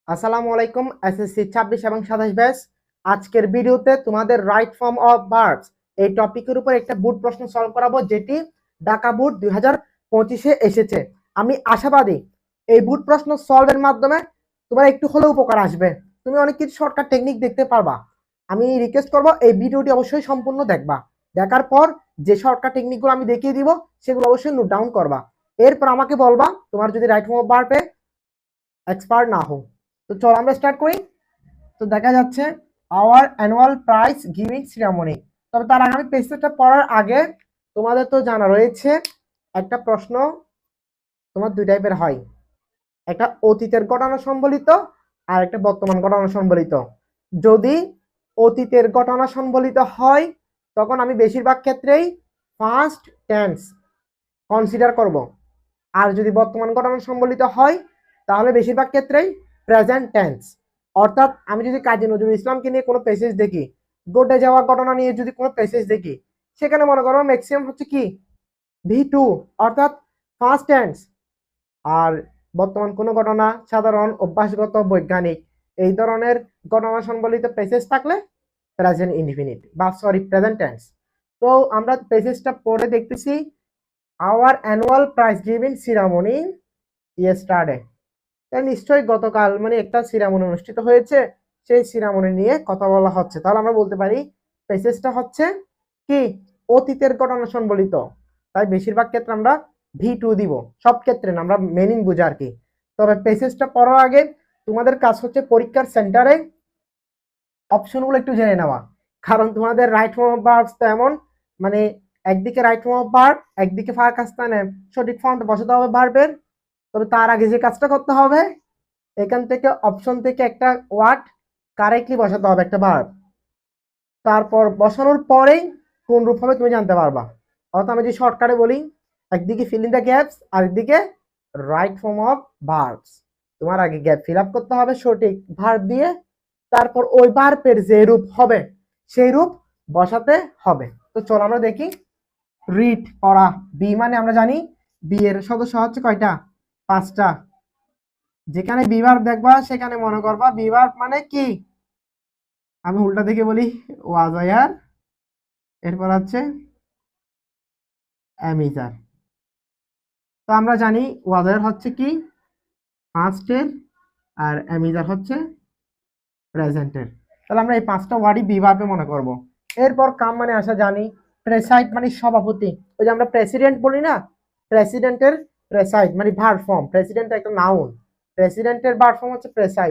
আসসালামু আলাইকুম এসএসসি 26 এবং 27 ব্যাচ। আজকের ভিডিওতে তোমাদের রাইট ফর্ম অফ ভার্বস এই টপিকের উপর একটা বোর্ড প্রশ্ন সলভ করাবো, যেটি ঢাকা বোর্ড 2025-এ এসেছে। আমি আশাবাদী এই বোর্ড প্রশ্ন সলভের মাধ্যমে তোমার একটু হলেও উপকার আসবে, তুমি অনেক কিছু শর্টকাট টেকনিক দেখতে পারবা। আমি রিকোয়েস্ট করব এই ভিডিওটি অবশ্যই সম্পূর্ণ দেখবা, দেখার পর যে শর্টকাট টেকনিকগুলো আমি দেখিয়ে দিব সেগুলো অবশ্যই নোট ডাউন করবা। এরপর আমাকে বলবা তোমার যদি রাইট ফর্ম অফ ভার্বে এক্সপার্ট না হো। তো চলো আমরা স্টার্ট করি। তো দেখা যাচ্ছে আওয়ার অ্যানুয়াল প্রাইজ গিভিং সিরামনি। তবে তার আগে আমি পেজটা পড়ার আগে তোমাদের তো জানা রয়েছে একটা প্রশ্ন তোমার দুই টাইপের হয়, একটা অতীতের ঘটনা সম্বলিত আর একটা বর্তমান ঘটনা সম্বলিত। যদি অতীতের ঘটনা সম্বলিত হয় তখন আমি বেশিরভাগ ক্ষেত্রেই ফার্স্ট টেন্স কনসিডার করব, আর যদি বর্তমান ঘটনা সম্বলিত হয় তাহলে বেশিরভাগ ক্ষেত্রেই প্রেজেন্ট টেন্স। অর্থাৎ আমি যদি কাজী নজরুল ইসলামকে নিয়ে কোনো প্যাসেজ দেখি, ঘটে যাওয়া ঘটনা নিয়ে যদি কোনো প্যাসেজ দেখি, সেখানে মনে করো ম্যাক্সিমাম হচ্ছে কি V2 অর্থাৎ ফার্স্ট টেন্স। আর বর্তমান কোনো ঘটনা, সাধারণ, অভ্যাসগত, বৈজ্ঞানিক এই ধরনের ঘটনা সম্বলিত প্যাসেজ থাকলে প্রেজেন্ট ইনডিফিনিট বা প্রেজেন্ট টেন্স। তো আমরা প্যাসেজটা পড়ে দেখতেছি, our annual prize giving ceremony yesterday. নিশ্চয়ই গতকাল মানে একটা সিরামনি অনুষ্ঠিত হয়েছে, সেই সিরামনি নিয়ে কথা বলা হচ্ছে। তাহলে আমরা বলতে পারি প্যাসেজটা হচ্ছে কি অতীতের ঘটনা সম্বলিত, তাই বেশিরভাগ ক্ষেত্রে আমরা V2 দিব, সব ক্ষেত্রে না, আমরা মেনিং বুঝি আর কি। তবে প্যাসেজটা পড়ার আগে তোমাদের কাজ হচ্ছে পরীক্ষার সেন্টারে অপশনগুলো একটু জেনে নেওয়া, কারণ তোমাদের রাইট ফর্ম অফ ভার্বস তো এমন, মানে একদিকে রাইট ফর্ম অফ ভার্ব, একদিকে ফাঁকা স্থানে সঠিক ফর্মটা বসাতে হবে ভার্বের। তবে তার আগে যে কাজটা করতে হবে, এখান থেকে অপশন থেকে একটা ওয়ার্ড কারেক্টলি বসাতে হবে, একটা ভার্ব। তারপর বসানোর পরেই কোন রূপ হবে তুমি জানতে পারবা। অর্থাৎ আমি যে শর্টকাটে বলি, একদিকে ফিল ইন দ্য গ্যাপস আর একদিকে রাইট ফর্ম অফ ভার্বস। তোমার আগে গ্যাপ ফিল আপ করতে হবে সঠিক ভার্ব দিয়ে, তারপর ওই ভার্বের যে রূপ হবে সেই রূপ বসাতে হবে। তো চলো আমরা দেখি। রিড পড়া, বি মানে আমরা জানি বি এর সদস্য হচ্ছে কয়টা, 5টা। যেখানে বি ভার্ব দেখবা সেখানে মনে করবা বি ভার্ব মানে কি, আমি উল্টা দিকে বলি ওয়াজ ওয়ার, এরপর হচ্ছে অ্যামিজার। তো আমরা জানি ওয়াজ ওয়ার হচ্ছে কি পাস্টের, আর অ্যামিজার হচ্ছে প্রেজেন্টের। তাহলে আমরা এই 5টা ওয়ার্ডই বি ভার্বে মনে করব। এরপর কাম মানে আসা জানি, প্রেসাইড মানে সভাপতি, ওই যে আমরা প্রেসিডেন্ট বলি না, প্রেসিডেন্টের প্রেসাইড মানে ভার্ব ফর্ম, প্রেসিডেন্ট একটা নাউন, প্রেসিডেন্টের ভার্ব ফর্ম হচ্ছে প্রেসাইড।